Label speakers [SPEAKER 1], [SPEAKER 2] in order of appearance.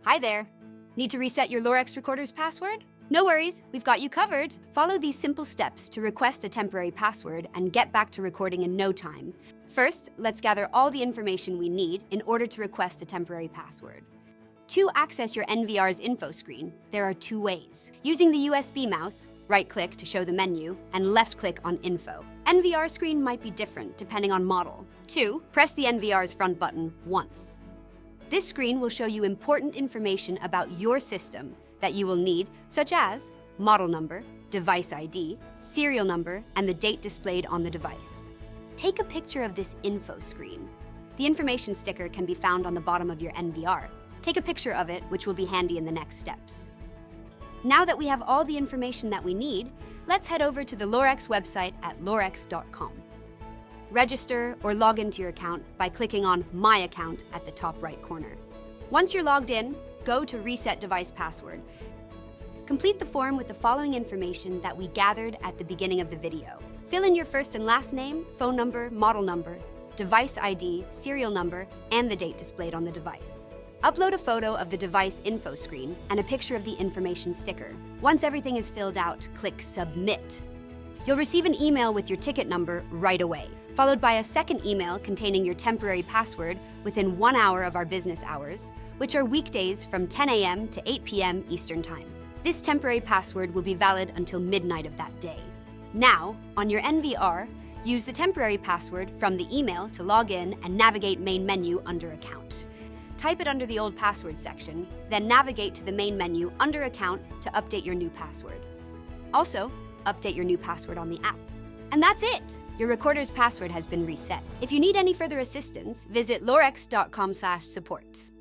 [SPEAKER 1] Hi there. Need to reset your Lorex recorder's password? No worries, we've got you covered. Follow these simple steps to request a temporary password and get back to recording in no time. First, let's gather all the information we need in order to request a temporary password. To access your NVR's info screen, there are two ways. Using the USB mouse, right-click to show the menu, and left-click on Info. NVR screen might be different depending on model. 2, press the NVR's front button once. This screen will show you important information about your system that you will need, such as model number, device ID, serial number, and the date displayed on the device. Take a picture of this info screen. The information sticker can be found on the bottom of your NVR. Take a picture of it, which will be handy in the next steps. Now that we have all the information that we need, let's head over to the Lorex website at lorex.com. Register or log into your account by clicking on My Account at the top right corner. Once you're logged in, go to Reset Device Password. Complete the form with the following information that we gathered at the beginning of the video. Fill in your first and last name, phone number, model number, device ID, serial number, and the date displayed on the device. Upload a photo of the device info screen and a picture of the information sticker. Once everything is filled out, click Submit. You'll receive an email with your ticket number right away, followed by a second email containing your temporary password within 1 hour of our business hours, which are weekdays from 10 a.m. to 8 p.m. Eastern Time. This temporary password will be valid until midnight of that day. Now, on your NVR, use the temporary password from the email to log in and navigate Main Menu under Account. Type it under the old password section, then navigate to the main menu under Account to update your new password. Also, update your new password on the app. And that's it! Your recorder's password has been reset. If you need any further assistance, visit lorex.com/support.